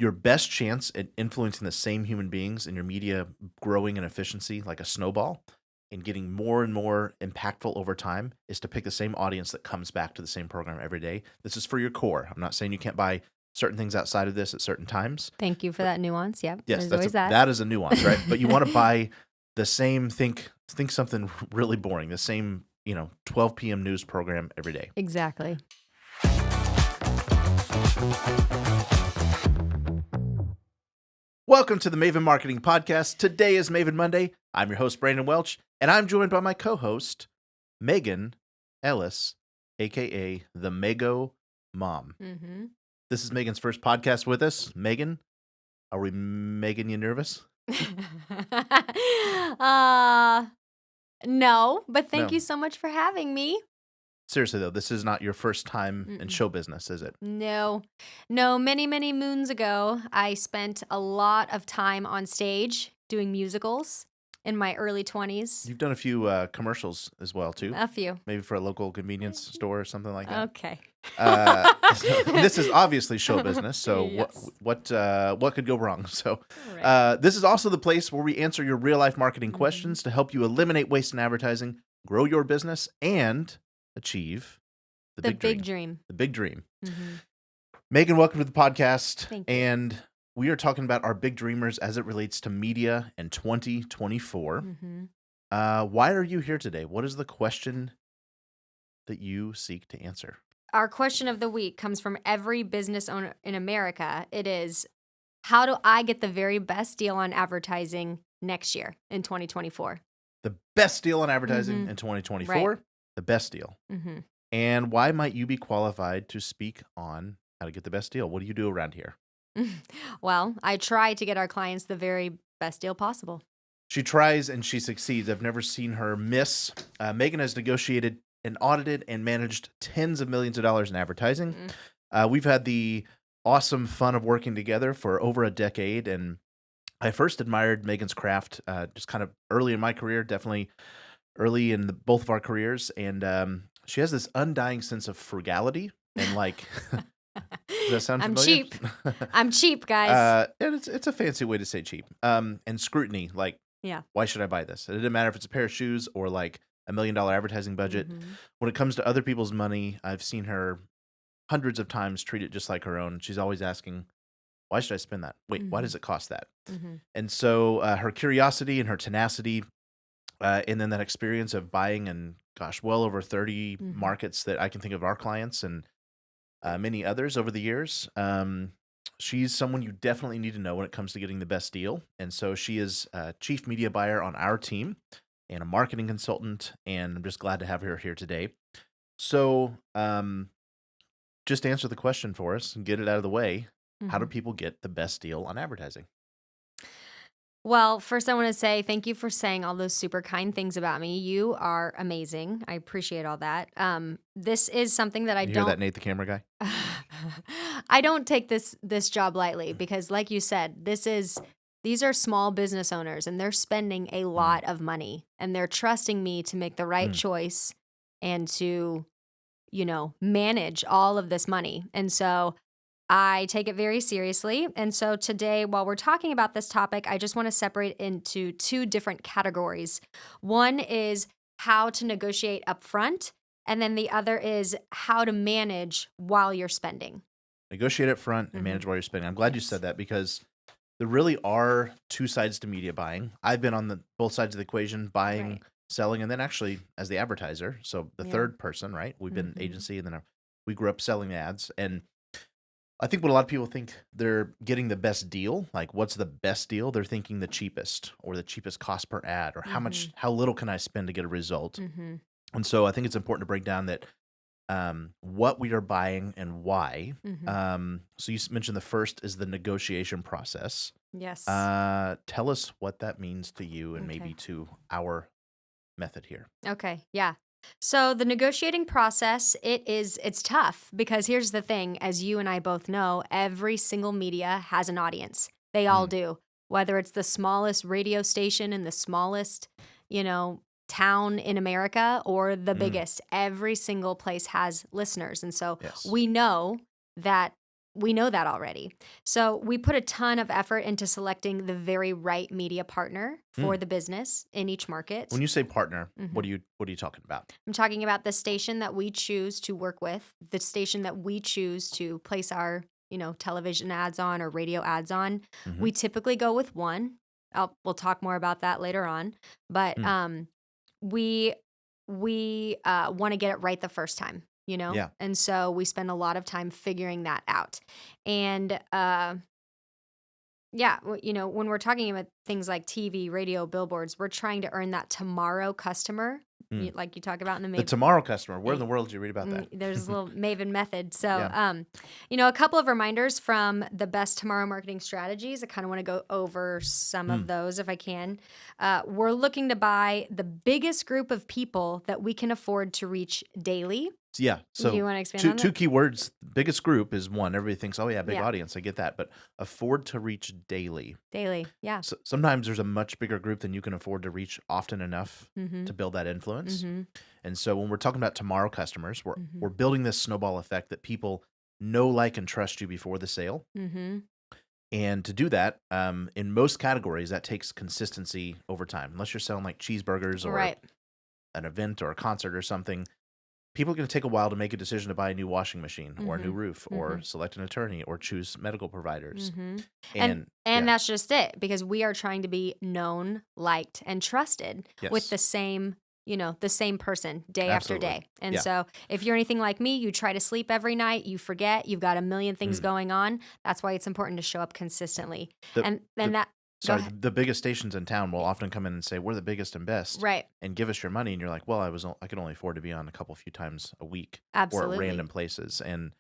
your best chance at influencing the same human beings and your media growing in efficiency like a snowball and getting more and more impactful over time is to pick the same audience that comes back to the same program every day. This is for your core. I'm not saying you can't buy certain things outside of this at certain times. Thank you for that nuance. Yep. Yes, There's always that. that is a nuance, right? But you want to buy the same, think something really boring, the same, 12 p.m. news program every day. Exactly. Welcome to the Maven Marketing Podcast. Today is Maven Monday. I'm your host, Brandon Welch, and I'm joined by my co-host, Megan Ellis, a.k.a. the Mago Mom. Mm-hmm. This is Megan's first podcast with us. Megan, are we making you nervous? No, but thank No. you so much for having me. Seriously, though, this is not your first time in show business, is it? No, many, many moons ago, I spent a lot of time on stage doing musicals in my early 20s. You've done a few commercials as well, too. A few. Maybe for a local convenience store or something like that. Okay. So this is obviously show business, so Yes. what could go wrong? So Right. this is also the place where we answer your real-life marketing questions to help you eliminate waste in advertising, grow your business, and achieve the big dream. The big dream. Mm-hmm. Megan, welcome to the podcast. Thank you. And we are talking about our big dreamers as it relates to media in 2024. Mm-hmm. Why are you here today? What is the question that you seek to answer? Our question of the week comes from every business owner in America. It is, how do I get the very best deal on advertising next year in 2024? The best deal on advertising in 2024. Right. The best deal. Mm-hmm. And why might you be qualified to speak on how to get the best deal? What do you do around here? Well, I try to get our clients the very best deal possible. She tries and she succeeds. I've never seen her miss. Megan has negotiated and audited and managed tens of millions of dollars in advertising. We've had the awesome fun of working together for over a decade. And I first admired Megan's craft just kind of early in my career, definitely early in both of our careers. And she has this undying sense of frugality and like... Does that sound familiar? I'm cheap. I'm cheap, guys. And it's a fancy way to say cheap. And scrutiny, like, Yeah. why should I buy this? It doesn't matter if it's a pair of shoes or like $1 million advertising budget. Mhm. When it comes to other people's money, I've seen her hundreds of times treat it just like her own. She's always asking, why should I spend that? Wait, why does it cost that? Mhm. And so her curiosity and her tenacity, and then that experience of buying in, well over 30 markets that I can think of our clients and many others over the years. She's someone you definitely need to know when it comes to getting the best deal. And so she is a chief media buyer on our team and a marketing consultant. And I'm just glad to have her here today. So just answer the question for us and get it out of the way. How do people get the best deal on advertising? Well, first I want to say thank you for saying all those super kind things about me. You are amazing. I appreciate all that. This is something that I You don't... hear that, Nate the camera guy? I don't take this job lightly because, like you said, these are small business owners and they're spending a lot of money and they're trusting me to make the right choice and to, manage all of this money. And so I take it very seriously. And so today, while we're talking about this topic, I just want to separate into two different categories. One is how to negotiate upfront, and then the other is how to manage while you're spending. Negotiate up front and manage while you're spending. I'm glad you said that because there really are two sides to media buying. I've been on both sides of the equation, buying, Right. selling, and then actually as the advertiser. So the third person, right? We've been agency and then we grew up selling ads. And I think when a lot of people think they're getting the best deal, like what's the best deal? They're thinking the cheapest or the cheapest cost per ad or how little can I spend to get a result? And so I think it's important to break down that what we are buying and why. So you mentioned the first is the negotiation process. Yes. Tell us what that means to you and maybe to our method here. Okay. Yeah. So the negotiating process, it's tough because here's the thing, as you and I both know, every single media has an audience. They all do. Whether it's the smallest radio station in the smallest, town in America or the biggest, every single place has listeners. And so we know that we know that already. So we put a ton of effort into selecting the very right media partner for the business in each market. When you say partner, what are you talking about? I'm talking about the station that we choose to work with, the station that we choose to place our, television ads on or radio ads on. We typically go with one. We'll talk more about that later on, but we want to get it right the first time. Yeah. And so we spend a lot of time figuring that out. And when we're talking about things like TV, radio, billboards, we're trying to earn that tomorrow customer, like you talk about in the The tomorrow customer. Where in the world did you read about that? There's a little Maven method. So, Yeah. a couple of reminders from the best tomorrow marketing strategies. I kind of want to go over some of those if I can. We're looking to buy the biggest group of people that we can afford to reach daily. Yeah. So do you want to expand on that? two key words. Biggest group is one. Everybody thinks, oh yeah, big Yeah. audience. I get that. But afford to reach daily. Daily, yeah. So sometimes there's a much bigger group than you can afford to reach often enough to build that influence. And so when we're talking about tomorrow customers, we're building this snowball effect that people know, like, and trust you before the sale. And to do that, in most categories, that takes consistency over time. Unless you're selling like cheeseburgers or an event or a concert or something, people are going to take a while to make a decision to buy a new washing machine or a new roof or select an attorney or choose medical providers. And that's just it, because we are trying to be known, liked, and trusted with the same person day after day. And so if you're anything like me, you try to sleep every night, you forget, you've got a million things going on. That's why it's important to show up consistently. The biggest stations in town will often come in and say, we're the biggest and best. Right. And give us your money. And you're like, well, I could only afford to be on a few times a week. Absolutely. Or at random places. And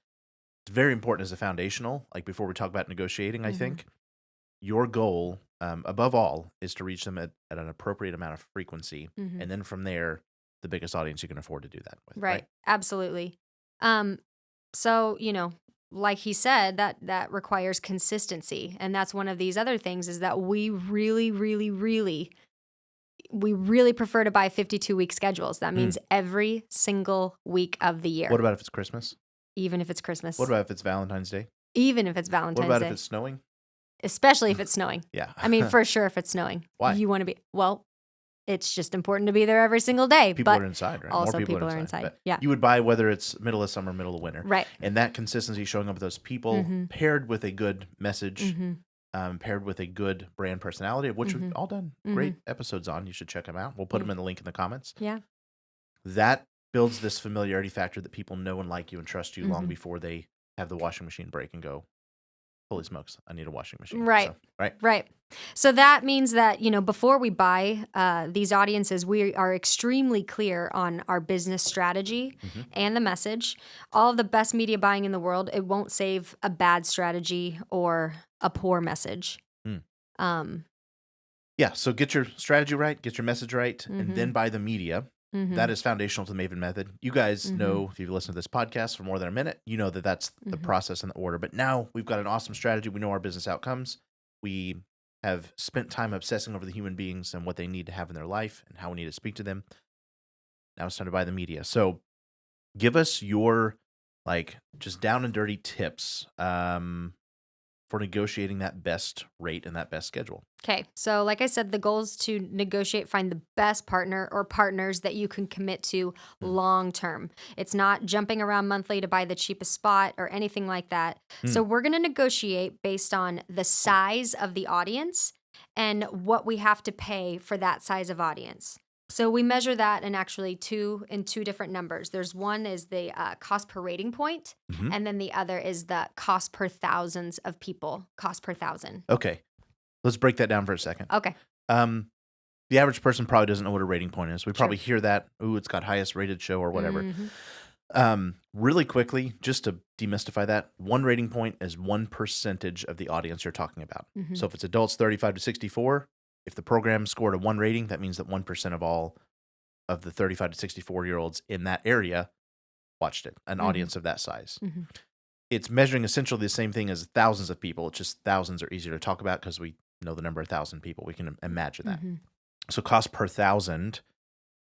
it's very important as a foundational, like before we talk about negotiating, I think, your goal, above all, is to reach them at an appropriate amount of frequency. And then from there, the biggest audience you can afford to do that with. Right. Absolutely. So, like he said, that requires consistency. And that's one of these other things, is that we really, really, really, prefer to buy 52-week schedules. That means every single week of the year. What about if it's Christmas? Even if it's Christmas. What about if it's Valentine's Day? Even if it's Valentine's Day. What about if it's snowing? Especially if it's snowing. Yeah. I mean, for sure if it's snowing. Why? You want to be, it's just important to be there every single day. People are inside, right? Also, More people are inside. But yeah. You would buy whether it's middle of summer, middle of winter. Right. And that consistency showing up with those people paired with a good message, paired with a good brand personality, of which we've all done great episodes on. You should check them out. We'll put them in the link in the comments. Yeah. That builds this familiarity factor that people know and like you and trust you long before they have the washing machine break and go, holy smokes, I need a washing machine. Right. So, right. So that means that, before we buy these audiences, we are extremely clear on our business strategy and the message. All of the best media buying in the world, it won't save a bad strategy or a poor message. Yeah. So get your strategy right, get your message right, and then buy the media. That is foundational to the Maven method. You guys know, if you've listened to this podcast for more than a minute, you know that that's the process and the order. But now we've got an awesome strategy. We know our business outcomes. We have spent time obsessing over the human beings and what they need to have in their life and how we need to speak to them. Now it's time to buy the media. So give us your just down and dirty tips for negotiating that best rate and that best schedule. Okay. So like I said, the goal is to negotiate, find the best partner or partners that you can commit to long term. It's not jumping around monthly to buy the cheapest spot or anything like that. So we're going to negotiate based on the size of the audience and what we have to pay for that size of audience. So we measure that in actually two different numbers. There's one is the cost per rating point, and then the other is the cost per thousands of people, cost per thousand. Okay. Let's break that down for a second. Okay. The average person probably doesn't know what a rating point is. We probably hear that, ooh, it's got highest rated show or whatever. Really quickly, just to demystify that, one rating point is 1% of the audience you're talking about. So if it's adults 35 to 64, if the program scored a 1 rating, that means that 1% of all of the 35 to 64-year-olds in that area watched it, an audience of that size. It's measuring essentially the same thing as thousands of people. It's just thousands are easier to talk about because we know the number of 1,000 people. We can imagine that. So cost per thousand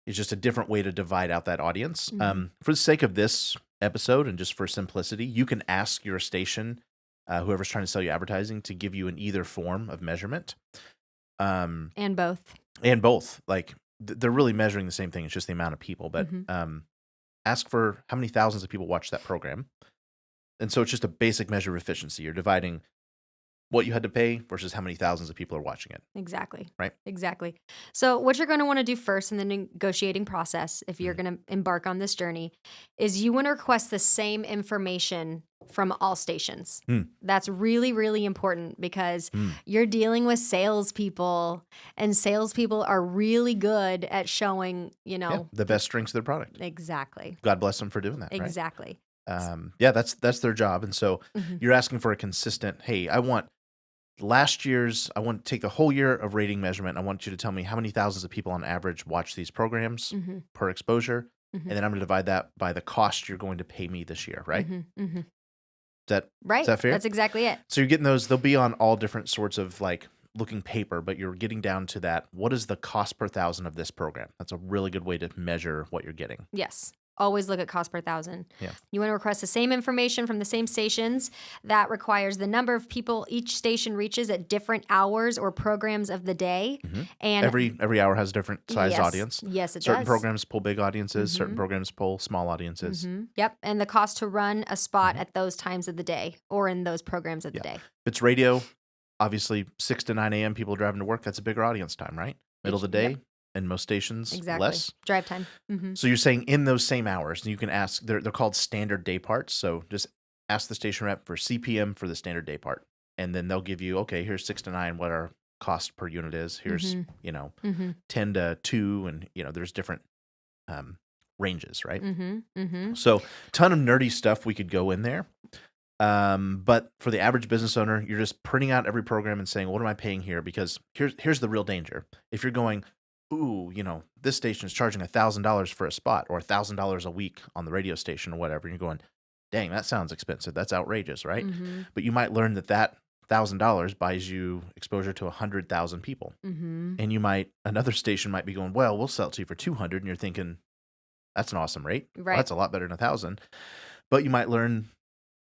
is just a different way to divide out that audience. For the sake of this episode and just for simplicity, you can ask your station whoever's trying to sell you advertising, to give you an either form of measurement. And both. And both. Like, they're really measuring the same thing. It's just the amount of people. But ask for how many thousands of people watch that program. And so it's just a basic measure of efficiency. You're dividing what you had to pay versus how many thousands of people are watching it. Exactly. Right? Exactly. So what you're going to want to do first in the negotiating process, if you're going to embark on this journey, is you want to request the same information from all stations. That's really, really important because you're dealing with salespeople, and salespeople are really good at showing, the best strengths of their product. Exactly. God bless them for doing that. Exactly. Right? That's their job. And so you're asking for a consistent, hey, I want to take the whole year of rating measurement. I want you to tell me how many thousands of people on average watch these programs per exposure. And then I'm going to divide that by the cost you're going to pay me this year, right? Is that fair? That's exactly it. So you're getting those, they'll be on all different sorts of like looking paper, but you're getting down to that. What is the cost per thousand of this program? That's a really good way to measure what you're getting. Yes. Always look at cost per thousand. Yeah. You want to request the same information from the same stations. That requires the number of people each station reaches at different hours or programs of the day. And every hour has a different size audience. Yes, it Certain does. programs pull big audiences. Certain programs pull small audiences. Yep. And the cost to run a spot at those times of the day or in those programs of the day. If it's radio, obviously 6 to 9 a.m. people driving to work, that's a bigger audience time, right? Middle of the day. And most stations, less. Drive time. So you're saying in those same hours, you can ask, they're called standard day parts. So just ask the station rep for CPM for the standard day part. And then they'll give you, okay, here's 6 to 9, what our cost per unit is. Here's, 10 to 2. And, there's different ranges, right? So ton of nerdy stuff we could go in there. But for the average business owner, you're just printing out every program and saying, what am I paying here? Because here's the real danger. If you're going, ooh, this station is charging $1,000 for a spot or $1,000 a week on the radio station or whatever. And you're going, dang, that sounds expensive. That's outrageous, right? But you might learn that $1,000 buys you exposure to 100,000 people. And another station might be going, well, we'll sell it to you for 200. And you're thinking, that's an awesome rate. Right. Well, that's a lot better than 1,000. But you might learn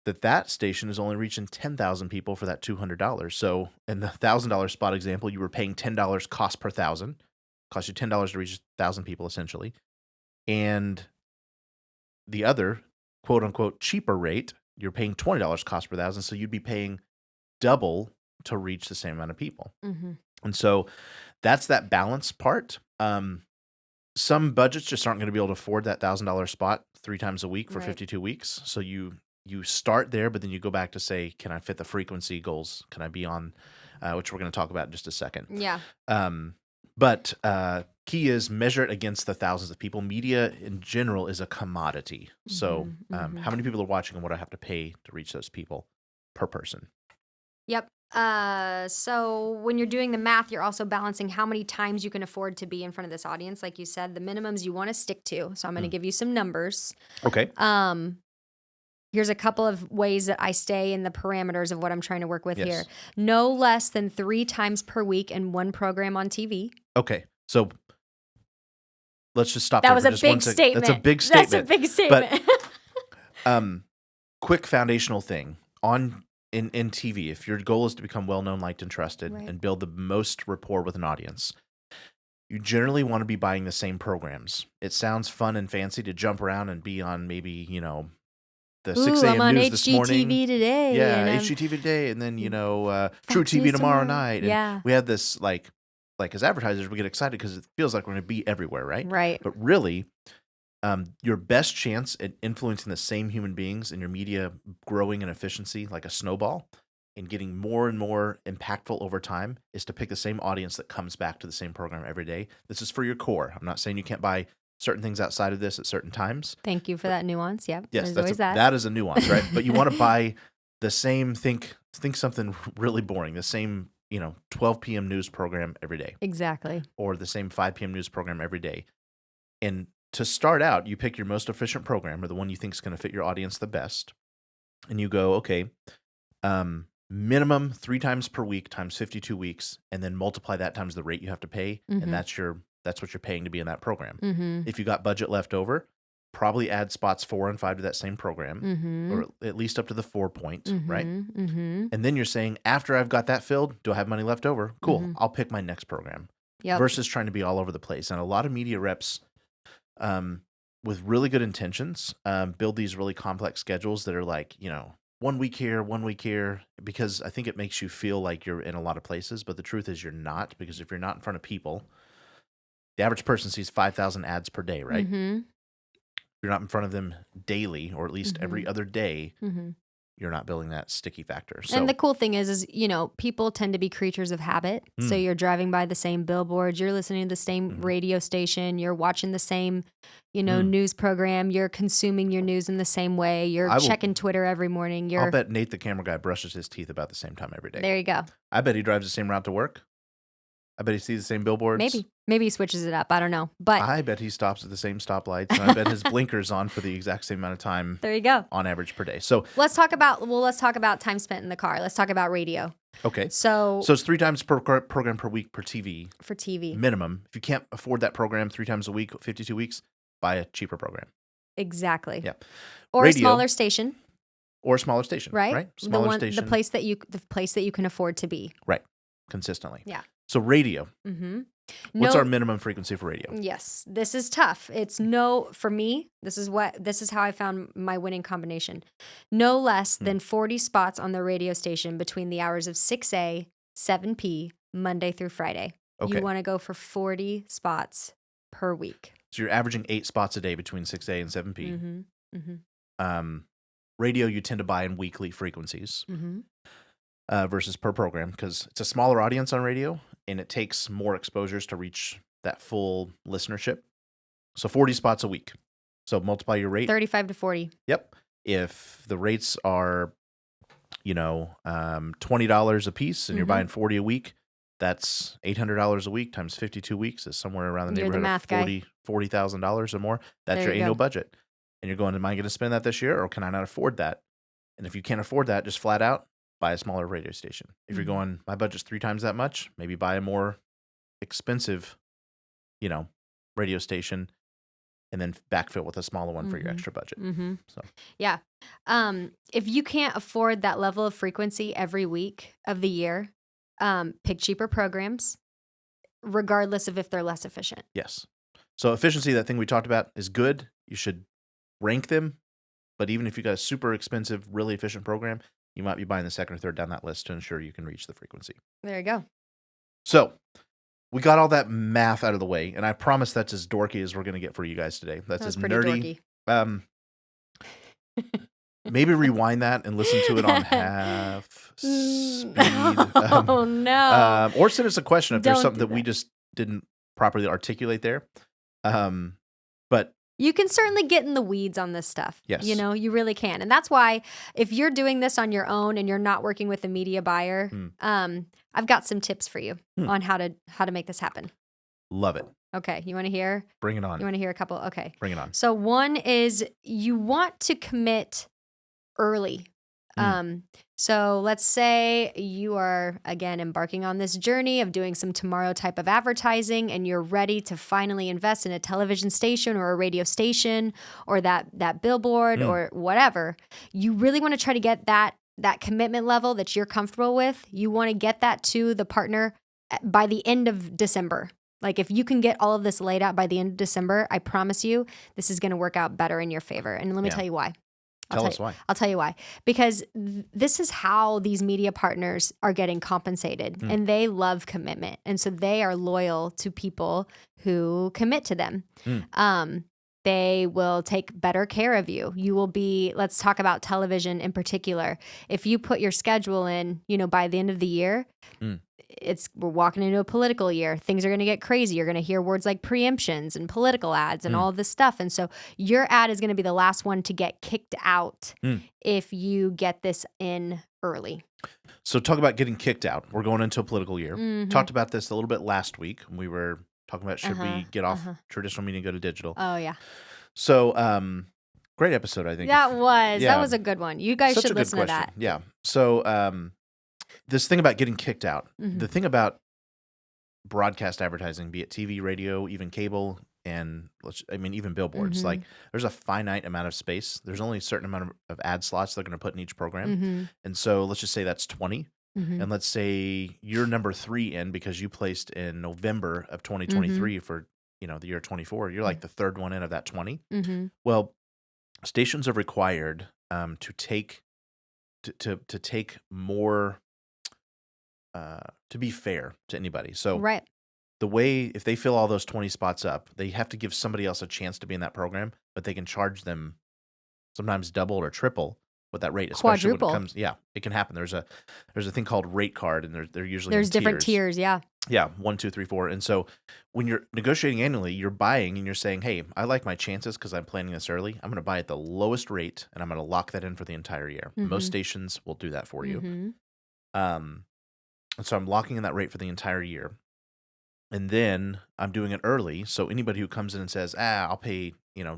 that station is only reaching 10,000 people for that $200. So in the $1,000 spot example, you were paying $10 cost per thousand. Cost you $10 to reach 1,000 people, essentially. And the other, quote unquote, cheaper rate, you're paying $20 cost per thousand. So you'd be paying double to reach the same amount of people. And so that's that balance part. Some budgets just aren't going to be able to afford that $1,000 spot 3 times a week for 52 weeks. So you start there, but then you go back to say, can I fit the frequency goals? Can I be on, which we're going to talk about in just a second. Yeah. But key is measure it against the thousands of people. Media in general is a commodity. So how many people are watching and what do I have to pay to reach those people per person? Yep. So when you're doing the math, you're also balancing how many times you can afford to be in front of this audience. Like you said, the minimums you want to stick to. So I'm going to give you some numbers. Okay. Here's a couple of ways that I stay in the parameters of what I'm trying to work with here. No less than 3 times per week in one program on TV. Okay. So let's just stop that there was for a just big 1 second. statement. That's a big statement. That's a big statement. But quick foundational thing in TV, if your goal is to become well-known, liked, and trusted and build the most rapport with an audience, you generally want to be buying the same programs. It sounds fun and fancy to jump around and be on maybe, the 6 a.m. I'm on news this morning. HGTV today. Yeah, HGTV today, and then True TV tomorrow night. And we have this like as advertisers, we get excited because it feels like we're going to be everywhere, right? Right. But really, your best chance at influencing the same human beings and your media growing in efficiency like a snowball and getting more and more impactful over time is to pick the same audience that comes back to the same program every day. This is for your core. I'm not saying you can't buy certain things outside of this at certain times. Thank you for that nuance. Yep. Yes, There's always that. That is a nuance, right? But you want to buy the same, think something really boring, the same, 12 p.m. news program every day. Exactly. Or the same 5 p.m. news program every day. And to start out, you pick your most efficient program or the one you think is going to fit your audience the best. And you go, okay, minimum 3 times per week times 52 weeks, and then multiply that times the rate you have to pay. And that's what you're paying to be in that program. If you got budget left over, probably add spots 4 and 5 to that same program, Mm-hmm. or at least up to the 4 point, Mm-hmm. right? Mm-hmm. And then you're saying, after I've got that filled, do I have money left over? Cool. Mm-hmm. I'll pick my next program. Yep. Versus trying to be all over the place. And a lot of media reps, with really good intentions, build these really complex schedules that are like, 1 week here, 1 week here, because I think it makes you feel like you're in a lot of places. But the truth is you're not, because if you're not in front of people, the average person sees 5,000 ads per day, right? Mm-hmm. If you're not in front of them daily, or at least every Mm-hmm. other day, Mm-hmm. you're not building that sticky factor. So, And the cool thing is, people tend to be creatures of habit. So you're driving by the same billboards, you're listening to the same radio station, you're watching the same, news program, you're consuming your news in the same way, you're checking Twitter every morning. I'll bet Nate, the camera guy, brushes his teeth about the same time every day. There you go. I bet he drives the same route to work. I bet he sees the same billboards. Maybe he switches it up. I don't know. But I bet he stops at the same stoplights, and I bet his blinker's on for the exact same amount of time. There you go. On average per day. So let's talk about time spent in the car. Let's talk about radio. Okay. So it's 3 times per program per week per TV. For TV. Minimum. If you can't afford that program 3 times a week, 52 weeks, buy a cheaper program. Exactly. Yeah. Or radio, a smaller station. Or a smaller station. Right? Smaller station. The place that you can afford to be. Right. Consistently. Yeah. So radio. Mm-hmm. What's our minimum frequency for radio? Yes, this is tough. It's for me, this is how I found my winning combination. No less than 40 spots on the radio station between the hours of 6 7 p, Monday through Friday. Okay. You want to go for 40 spots per week. So you're averaging 8 spots a day between 6A and 7P. Mm-hmm. Mm-hmm. Radio, you tend to buy in weekly frequencies. Mm-hmm. Versus per program, because it's a smaller audience on radio and it takes more exposures to reach that full listenership. So 40 spots a week. So multiply your rate. 35 to 40. Yep. If the rates are, $20 a piece and you're buying 40 a week, that's $800 a week times 52 weeks is somewhere around the neighborhood of $40,000 or more. That's your annual budget. And you're going, am I going to spend that this year, or can I not afford that? And if you can't afford that, just flat out buy a smaller radio station. If you're going, my budget's 3 times that much, maybe buy a more expensive, radio station, and then backfill with a smaller one for your extra budget. Mm-hmm. So yeah, if you can't afford that level of frequency every week of the year, pick cheaper programs, regardless of if they're less efficient. Yes. So efficiency, that thing we talked about, is good. You should rank them, but even if you got a super expensive, really efficient program, you might be buying the second or third down that list to ensure you can reach the frequency. There you go. So we got all that math out of the way, and I promise that's as dorky as we're going to get for you guys today. That's as nerdy. Dorky. Maybe rewind that and listen to it on half speed. Oh, no. Or send us a question if there's something that we that. just didn't properly articulate there. But you can certainly get in the weeds on this stuff. Yes. You really can. And that's why if you're doing this on your own and you're not working with a media buyer, I've got some tips for you on how to make this happen. Love it. Okay. You want to hear? Bring it on. You want to hear a couple? Okay. Bring it on. So one is you want to commit early. So let's say you are, again, embarking on this journey of doing some tomorrow type of advertising, and you're ready to finally invest in a television station or a radio station or that billboard or whatever. You really want to try to get that commitment level that you're comfortable with. You want to get that to the partner by the end of December. Like if you can get all of this laid out by the end of December, I promise you this is going to work out better in your favor. And let me tell you why. Tell us why. I'll tell you why. Because this is how these media partners are getting compensated, and they love commitment. And so they are loyal to people who commit to them. They will take better care of you. You will be, let's talk about television in particular. If you put your schedule in, by the end of the year, we're walking into a political year. Things are going to get crazy. You're going to hear words like preemptions and political ads and all of this stuff. And so your ad is going to be the last one to get kicked out if you get this in early. So talk about getting kicked out. We're going into a political year. Talked about this a little bit last week. We were talking about should we get off traditional media and go to digital. Oh, yeah. So great episode, I think. That was a good one. You guys should listen to that. Yeah. So this thing about getting kicked out, the thing about broadcast advertising, be it TV, radio, even cable, and even billboards. Mm-hmm. Like, there's a finite amount of space. There's only a certain amount of ad slots they're going to put in each program. Mm-hmm. And so let's just say that's 20. Mm-hmm. And let's say you're number 3 in because you placed in November of Mm-hmm. 2023 for, the year 24. You're like the third one in of that 20. Mm-hmm. Well, stations are required to take more to be fair to anybody. So Right. the way, if they fill all those 20 spots up, they have to give somebody else a chance to be in that program, but they can charge them sometimes double or triple what that rate, especially when it Quadruple. comes. Yeah, it can happen. There's a thing called rate card, and they're usually There's in different tiers. tiers. Yeah. Yeah, 1, 2, 3, 4. And so when you're negotiating annually, you're buying and you're saying, hey, I like my chances because I'm planning this early. I'm going to buy at the lowest rate and I'm going to lock that in for the entire year. Mm-hmm. Most stations will do that for you. Mm-hmm. And so I'm locking in that rate for the entire year. And then I'm doing it early. So anybody who comes in and says, I'll pay,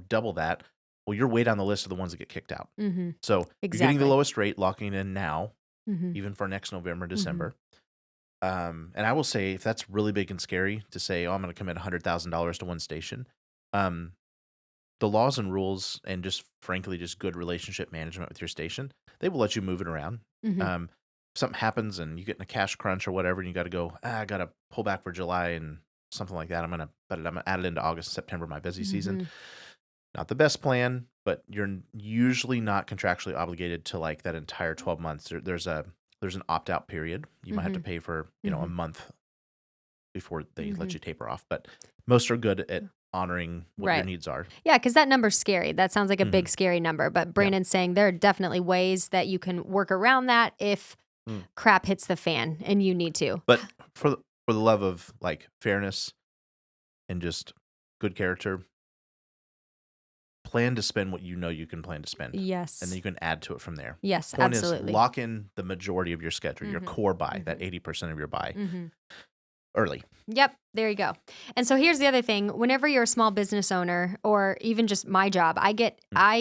double that. Well, you're way down the list of the ones that get kicked out. Mm-hmm. So you're getting the Exactly. lowest rate, locking in now, Mm-hmm. even for next November, December. And I will say, if that's really big and scary to say, I'm going to commit $100,000 to one station, the laws and rules and just frankly, just good relationship management with your station, they will let you move it around. Mm-hmm. If something happens and you get in a cash crunch or whatever, and you got to go, I got to pull back for July and something like that. I'm going to add it into August, September, my busy season. Mm-hmm. Not the best plan, but you're usually not contractually obligated to like that entire 12 months. There's an opt-out period. You might have to pay for, a month before they let you taper off. But most are good at honoring what your needs are. Yeah, because that number's scary. That sounds like a big, scary number. But Brandon's saying there are definitely ways that you can work around that if crap hits the fan and you need to. But for the love of like fairness and just good character, plan to spend what you can plan to spend. Yes. And then you can add to it from there. Yes, Point absolutely. is lock in the majority of your schedule, your core buy, that 80% of your buy early. Yep, there you go. And so here's the other thing. Whenever you're a small business owner or even just my job, I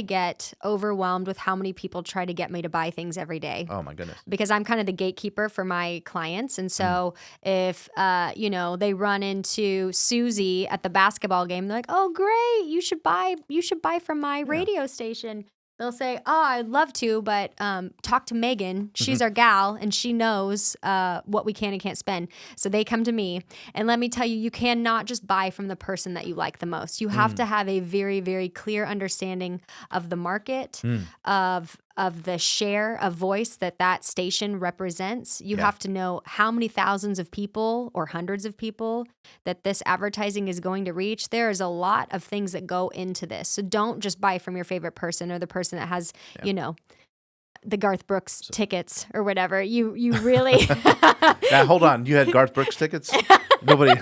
get overwhelmed with how many people try to get me to buy things every day. Oh my goodness. Because I'm kind of the gatekeeper for my clients. And so if they run into Susie at the basketball game, they're like, "Oh, great. You should buy from my radio station." They'll say, "Oh, I'd love to, but talk to Megan. She's our gal, and she knows what we can and can't spend." So they come to me. And let me tell you, you cannot just buy from the person that you like the most. You have to have a very, very clear understanding of the market, of the share of voice that station represents. You have to know how many thousands of people or hundreds of people that this advertising is going to reach. There is a lot of things that go into this. So don't just buy from your favorite person or the person that has, the Garth Brooks tickets or whatever. You really... Now, hold on. You had Garth Brooks tickets? Nobody...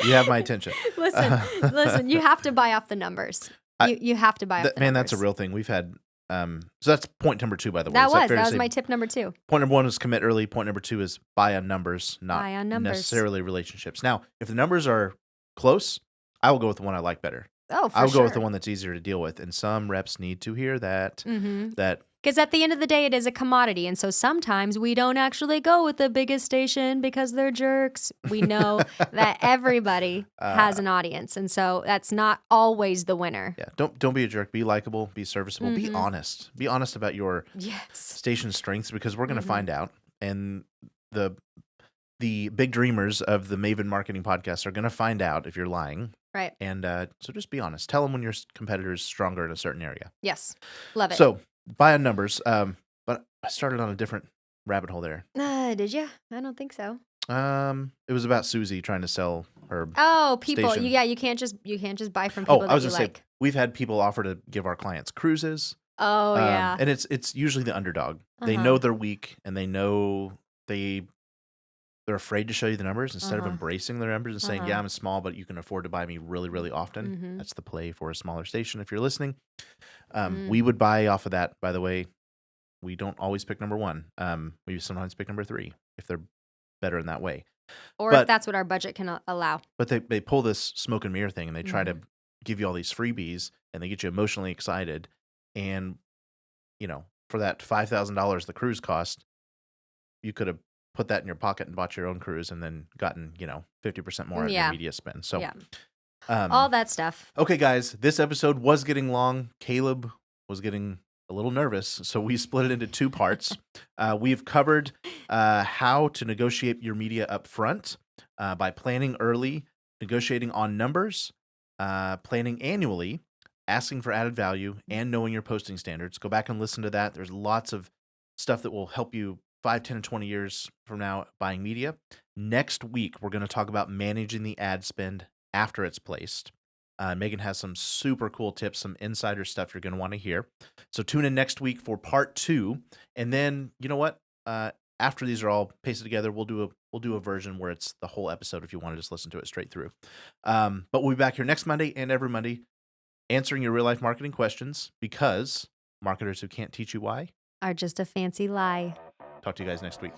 You have my attention. Listen, you have to buy off the numbers. You have to buy off the numbers. Man, that's a real thing. We've had... so that's point number 2, by the way. That was my tip number 2. Point number 1 is commit early. Point number 2 is buy on numbers, not buy on numbers. Necessarily relationships. Now, if the numbers are close, I will go with the one I like better. Oh, for I'll sure. go with the one that's easier to deal with. And some reps need to hear that. Because at the end of the day, it is a commodity. And so sometimes we don't actually go with the biggest station because they're jerks. We know that everybody has an audience. And so that's not always the winner. Yeah. Don't be a jerk. Be likable. Be serviceable. Be honest. Be honest about your station's strengths, because we're going to find out. And the big dreamers of the Maven Marketing Podcast are going to find out if you're lying. Right. And so just be honest. Tell them when your competitor's stronger in a certain area. Yes. Love it. So buy on numbers. But I started on a different rabbit hole there. Did you? I don't think so. It was about Susie trying to sell her. Oh, people. Station. You can't just buy from people I was that you gonna like. say, we've had people offer to give our clients cruises. Oh, yeah. And it's usually the underdog. They know they're weak, and they know they're afraid to show you the numbers instead of embracing their numbers and saying, "Yeah, I'm small, but you can afford to buy me really, really often." That's the play for a smaller station. If you're listening, we would buy off of that. By the way, we don't always pick number 1. We sometimes pick number 3 if they're better in that way, or if that's what our budget can allow. But they pull this smoke and mirror thing, and they try to give you all these freebies, and they get you emotionally excited. And for that $5,000 the cruise cost, you could have put that in your pocket and bought your own cruise and then gotten 50% more on your media spend. So All that stuff. Okay, guys, this episode was getting long. Caleb was getting a little nervous, so we split it into 2 parts. We've covered how to negotiate your media up front by planning early, negotiating on numbers, planning annually, asking for added value, and knowing your posting standards. Go back and listen to that. There's lots of stuff that will help you 5, 10, and 20 years from now buying media. Next week, we're going to talk about managing the ad spend after it's placed. Megan has some super cool tips, some insider stuff you're going to want to hear. So tune in next week for part 2. And then, you know what? After these are all pasted together, we'll do a version where it's the whole episode if you want to just listen to it straight through. But we'll be back here next Monday and every Monday answering your real life marketing questions, because marketers who can't teach you why Are just a fancy lie. Talk to you guys next week.